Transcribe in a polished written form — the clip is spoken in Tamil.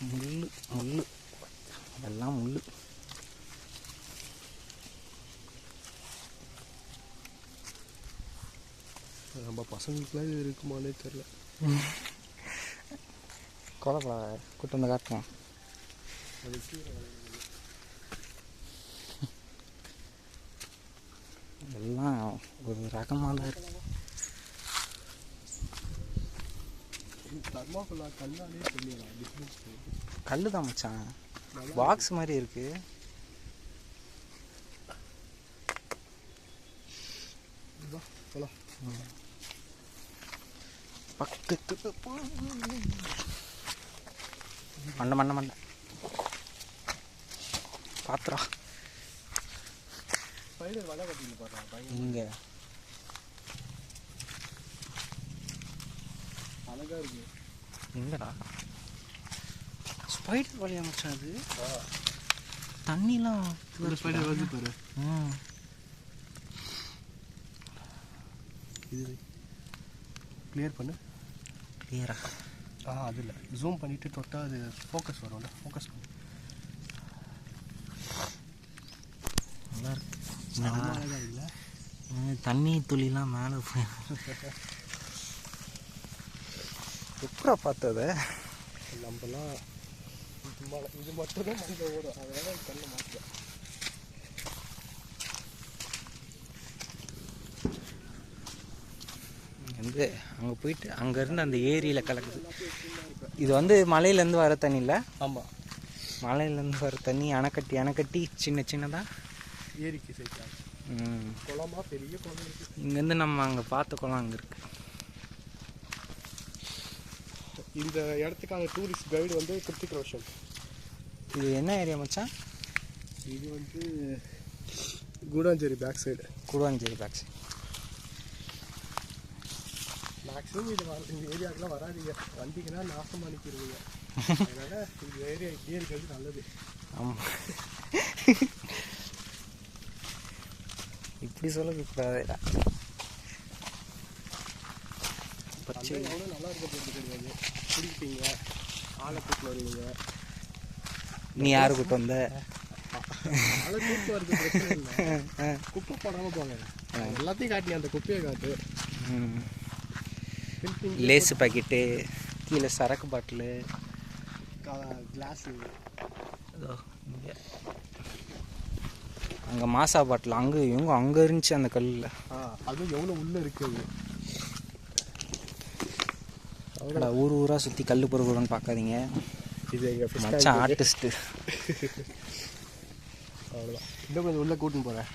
முள் முள் எல்லாம் முள். நம்ம பசங்களுக்குலாம் இது இருக்குமானே தெரில. கொலை கூட்டு வந்து காட்டுவோம். எல்லாம் ஒரு ரகமாக தான் இருக்கு. கல் தான் மச்சான், பாக்ஸ் மாதிரி இருக்கு. பக்கத்து மண்டை மண்டை மண்டை பாத்திரா இங்க அழகா இருக்கு. எங்கடா ஸ்பைடர் வலையா மச்சான்? அது தண்ணிலாம் ஸ்பைடர் வந்து பாரு. இது கிளியர் பண்ணு. கிளியரா? அதில் ஜூம் பண்ணிவிட்டு தொட்டால் அது ஃபோக்கஸ் வரும்ல, ஃபோக்கஸ் பண்ணு. நல்லா இருக்கு. அழகாக இல்லை? தண்ணி துளிலாம் மேலே போய் எப்படா பார்த்தத? நம்மலாம் இது மட்டும் தான் மஞ்சள் ஓடும், அதனால கண்ணை மாற்றேன். வந்து அங்கே போயிட்டு அங்கேருந்து அந்த ஏரியில் கலக்குது. இது வந்து மலையிலேருந்து வர தண்ணி இல்லை? ஆமாம், மலையிலேருந்து வர தண்ணி அணைக்கட்டி சின்ன சின்னதாக ஏரிக்கு சேர்த்தாங்க. குளமா, பெரிய குளம் இருக்குது. இங்கேருந்து நம்ம அங்கே பார்த்த குளம் அங்கே இருக்குது. இந்த இடத்துக்கான டூரிஸ்ட் கைடு வந்து கிருத்திக் ரோஷன். இது என்ன ஏரியா மச்சான்? இது வந்து Koodancheri back side. Koodancheri back side. Maximum இந்த ஏரியாவுக்குலாம் வராதிங்க, வந்தீங்கன்னா நாசம் அனுப்பிடுவீங்க. அதனால் இந்த ஏரியா இப்படியே இருக்கிறது நல்லது. ஆமாம், இப்படி சொல்லக்கூடாதுடா. பச்சை எவ்வளோ நல்லா இருக்க போகிறது கிடையாது. குடிப்பீங்க, ஆளை கூட்டு வருவீங்க. நீ யாரு கூட்டு வந்த? ஆளை கூட்டு வரது பிரச்சனை இல்லை, குப்பை போடாமல் போங்க. எல்லாத்தையும் காட்டி அந்த குப்பையை காட்டு. லேஸு பாக்கெட்டு, கீழே சரக்கு பாட்டிலு, கிளாஸு, அங்கே மாசா பாட்டில் அங்கே இவங்க அங்கே இருந்துச்சு அந்த கல்லில். அதுவும் எவ்வளோ உள்ளே இருக்குது. அவ்வளோ ஊராக சுற்றி கல் பொறுக்குறோன்னு பார்க்காதீங்க. இது எங்கள் மச்சான் ஆர்டிஸ்ட்டு. அவ்வளோதான், இன்னும் கொஞ்சம் உள்ளே கூட்டின்னு போகிறேன்.